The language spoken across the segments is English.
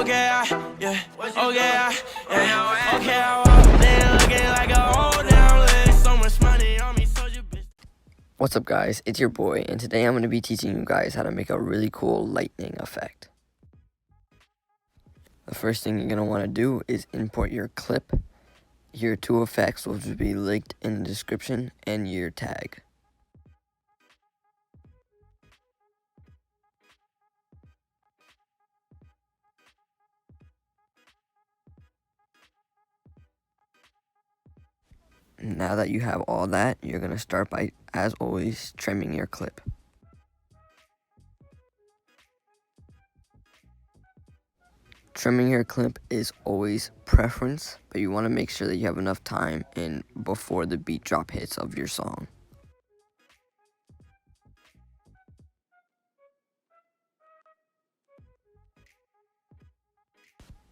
yeah, okay, I walk there looking like a old down leg. So much money on me, so you bitch. What's up guys, it's your boy, and today I'm going to be teaching you guys how to make a really cool lightning effect. The first thing you're going to want to do is import your clip, your two effects, which will be linked in the description, and your tag. Now that you have all that, you're going to start by, as always, trimming your clip. Trimming your clip is always preference, but you want to make sure that you have enough time in before the beat drop hits of your song.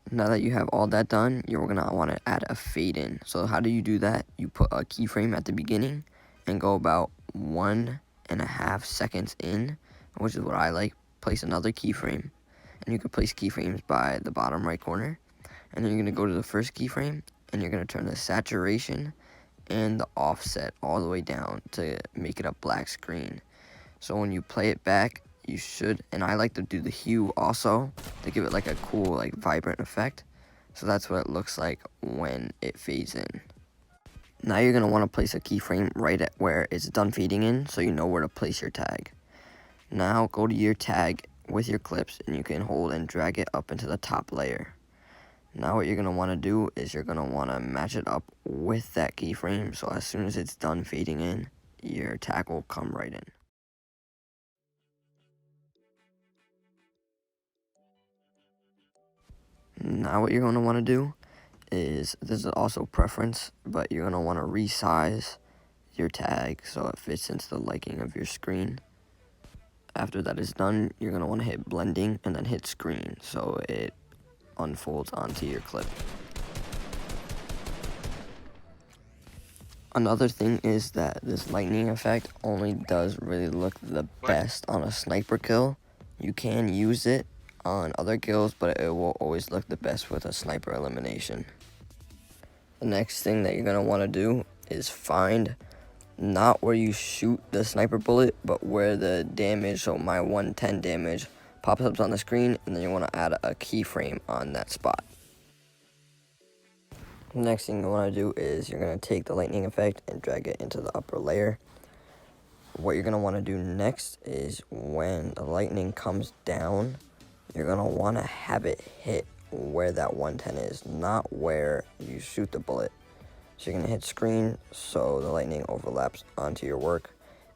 Now that you have all that done, you're going to want to add a fade in. So how do you do that? You put a keyframe at the beginning and go about 1.5 seconds in, which is what I like. Place another keyframe, and you can place keyframes by the bottom right corner. And then you're going to go to the first keyframe, and you're going to turn the saturation and the offset all the way down to make it a black screen. So when you play it back, you should, and I like to do the hue also to give it like a cool, like vibrant effect. So that's what it looks like when it fades in. Now you're going to want to place a keyframe right at where it's done fading in, so you know where to place your tag. Now go to your tag with your clips, and you can hold and drag it up into the top layer. Now what you're going to want to do is you're going to want to match it up with that keyframe, so as soon as it's done fading in, your tag will come right in. Now what you're going to want to do is, this is also preference, but you're going to want to resize your tag so it fits into the liking of your screen. After that is done, you're going to want to hit blending and then hit screen so it unfolds onto your clip. Another thing is that this lightning effect only does really look the best on a sniper kill. You can use it on other kills, but it will always look the best with a sniper elimination. The next thing that you're going to want to do is find not where you shoot the sniper bullet, but where the damage, so my 110 damage, pops up on the screen, and then you want to add a keyframe on that spot. The next thing you want to do is you're going to take the lightning effect and drag it into the upper layer. What you're going to want to do next is when the lightning comes down, you're going to want to have it hit where that 110 is, not where you shoot the bullet. So you're going to hit screen so the lightning overlaps onto your work.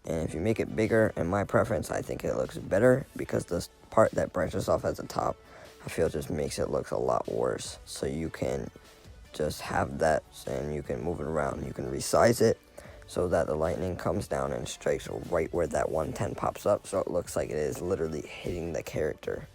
And if you make it bigger, in my preference, I think it looks better, because this part that branches off at the top, I feel just makes it look a lot worse. So you can just have that, and you can move it around. You can resize it so that the lightning comes down and strikes right where that 110 pops up, so it looks like it is literally hitting the character.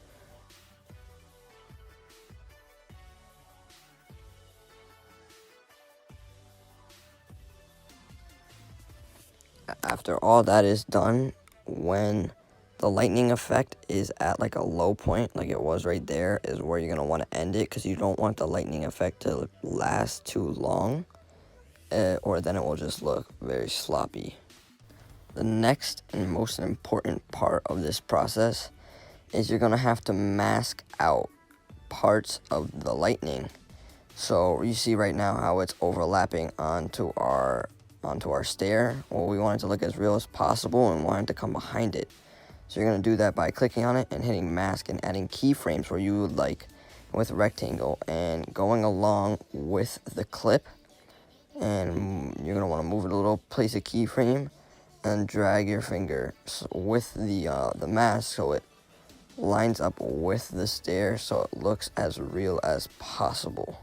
After all that is done, when the lightning effect is at like a low point, like it was right there, is where you're going to want to end it, because you don't want the lightning effect to last too long, or then it will just look very sloppy. The next and most important part of this process is you're going to have to mask out parts of the lightning. So you see right now how it's overlapping onto our stair. Well, we want it to look as real as possible and want it to come behind it. So you're going to do that by clicking on it and hitting mask and adding keyframes where you would like with rectangle, and going along with the clip. And you're going to want to move it a little, place a keyframe, and drag your finger with the mask so it lines up with the stair so it looks as real as possible.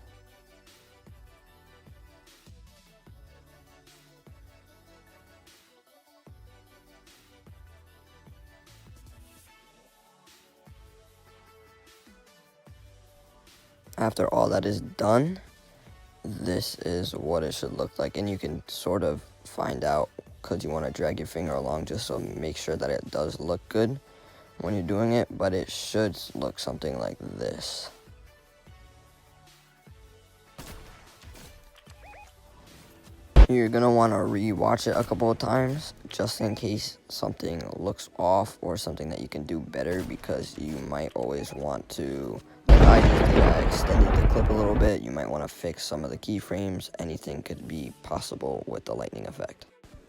After all that is done, this is what it should look like, and you can sort of find out, because you want to drag your finger along just so make sure that it does look good when you're doing it, but it should look something like this. You're gonna want to re-watch it a couple of times just in case something looks off or something that you can do better, because you might always want to, like I just did, I extended the clip a little bit. You might want to fix some of the keyframes. Anything could be possible with the lightning effect.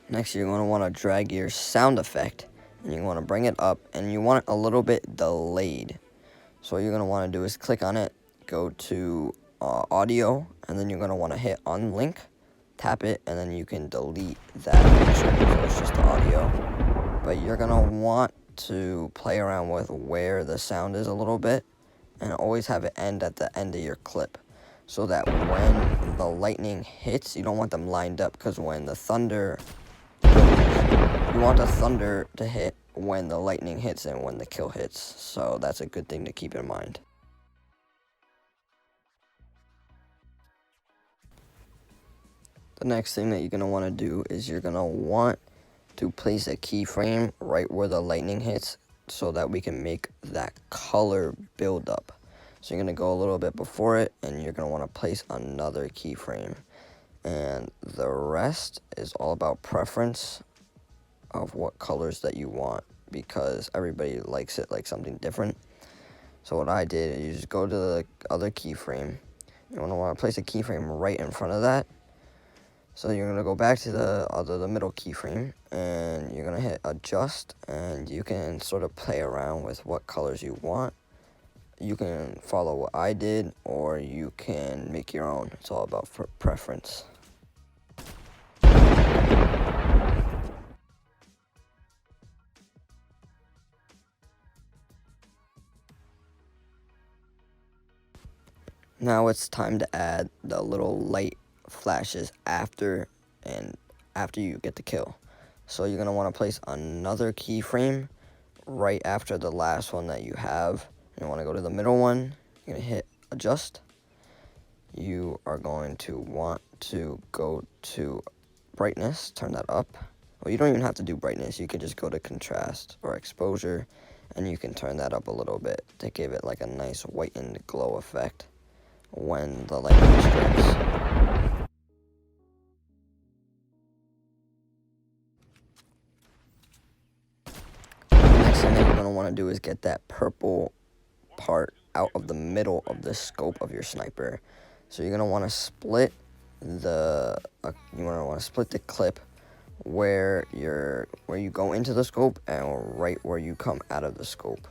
Next, you're going to want to drag your sound effect and you want to bring it up, and you want it a little bit delayed. So what you're going to want to do is click on it, go to audio, and then you're going to want to hit unlink, tap it, and then you can delete that picture, so it's just the audio. But you're going to want to play around with where the sound is a little bit, and always have it end at the end of your clip, so that when the lightning hits, you don't want them lined up, because when the thunder goes, you want the thunder to hit when the lightning hits and when the kill hits. So that's a good thing to keep in mind. The next thing that you're going to want to do is you're going to want to place a keyframe right where the lightning hits, so that we can make that color build up. So you're going to go a little bit before it, and you're going to want to place another keyframe. And the rest is all about preference of what colors that you want, because everybody likes it like something different. So what I did is you just go to the other keyframe. You want to place a keyframe right in front of that. So you're going to go back to the middle keyframe, and you're going to hit adjust, and you can sort of play around with what colors you want. You can follow what I did, or you can make your own. It's all about preference. Now it's time to add the little light flashes after you get the kill. So you're going to want to place another keyframe right after the last one that you have. You want to go to the middle one. You're going to hit adjust. You are going to want to go to brightness, turn that up. Well, you don't even have to do brightness. You can just go to contrast or exposure, and you can turn that up a little bit to give it like a nice whitened glow effect when the lightning strikes. The next thing that you're going to want to do is get that purple part out of the middle of the scope of your sniper. So you're going to want to split the clip where you go into the scope and right where you come out of the scope.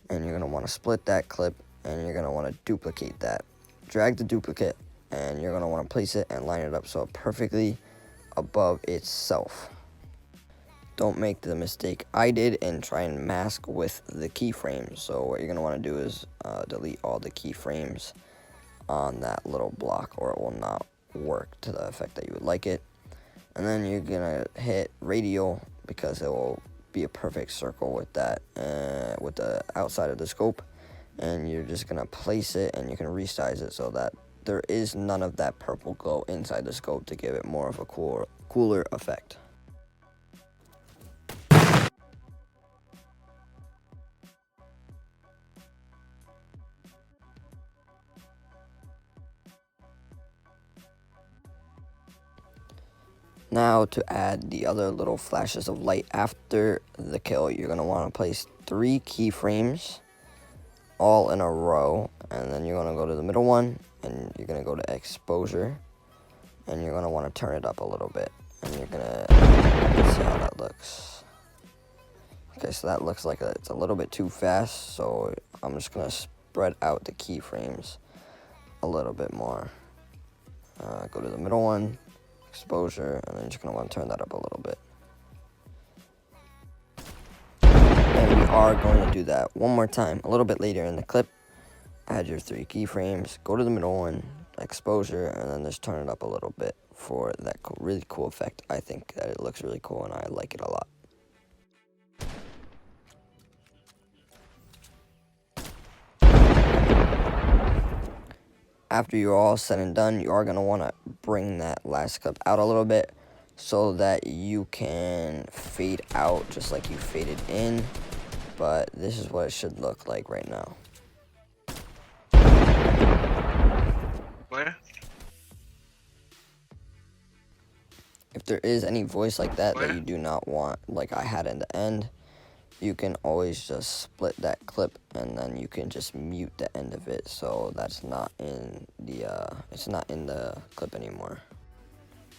And you're going to want to split that clip, and you're going to want to duplicate that. Drag the duplicate, and you're going to want to place it and line it up so perfectly above itself. Don't make the mistake I did and try and mask with the keyframes. So what you're going to want to do is delete all the keyframes on that little block, or it will not work to the effect that you would like it. And then you're going to hit radial, because it will be a perfect circle with that, with the outside of the scope. And you're just going to place it, and you can resize it so that there is none of that purple glow inside the scope to give it more of a cooler effect. Now to add the other little flashes of light after the kill, you're going to want to place 3 keyframes all in a row, and then you're going to go to the middle one, and you're going to go to exposure, and you're going to want to turn it up a little bit, and you're going to see how that looks. Okay, so that looks like it's a little bit too fast, so I'm just going to spread out the keyframes a little bit more. Go to the middle one, exposure, and then you're just going to want to turn that up a little bit. And we are going to do that one more time a little bit later in the clip. Add your 3 keyframes, go to the middle one, exposure, and then just turn it up a little bit for that really cool effect. I think that it looks really cool, and I like it a lot. After you're all said and done, you are going to want to bring that last clip out a little bit so that you can fade out just like you faded in. But this is what it should look like right now. Where? there is any voice like that that you do not want, like I had in the end, you can always just split that clip, and then you can just mute the end of it, so that's not in the it's not in the clip anymore.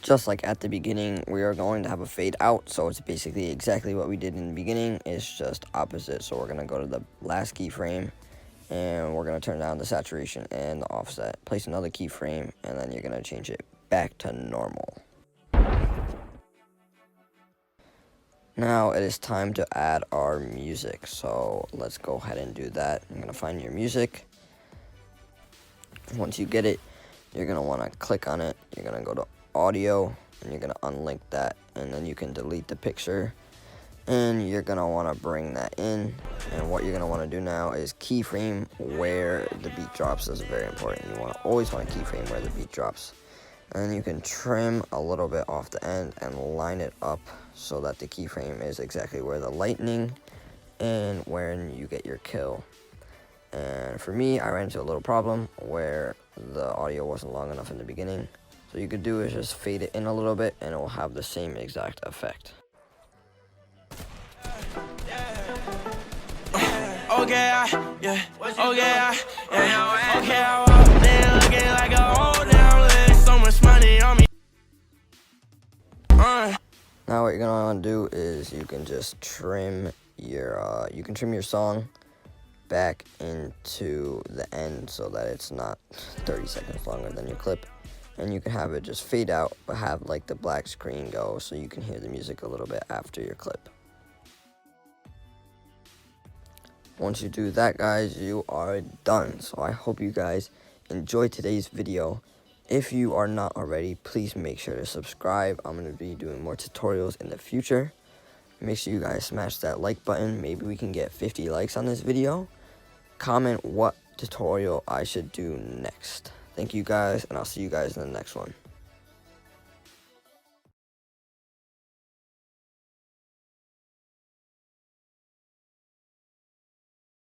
Just like at the beginning, we are going to have a fade out, so it's basically exactly what we did in the beginning. It's just opposite. So we're going to go to the last keyframe, and we're going to turn down the saturation and the offset. Place another keyframe, and then you're going to change it back to normal. Now it is time to add our music, so let's go ahead and do that. I'm going to find your music. Once you get it, you're going to want to click on it. You're going to go to audio, and you're going to unlink that, and then you can delete the picture, and you're going to want to bring that in. And what you're going to want to do now is keyframe where the beat drops. This is very important. You always want to keyframe where the beat drops, and then you can trim a little bit off the end and line it up so that the keyframe is exactly where the lightning and when you get your kill. And for me, I ran into a little problem where the audio wasn't long enough in the beginning. So you could do is just fade it in a little bit, and it will have the same exact effect. Okay, I walked in looking like a old down list. So much money on me. Now what you're gonna want to do is you can just trim your song back into the end so that it's not 30 seconds longer than your clip. And you can have it just fade out, but have like the black screen go so you can hear the music a little bit after your clip. Once you do that, guys, you are done. So I hope you guys enjoyed today's video. If you are not already, please make sure to subscribe. I'm going to be doing more tutorials in the future. Make sure you guys smash that like button. Maybe we can get 50 likes on this video. Comment what tutorial I should do next. Thank you guys, and I'll see you guys in the next one.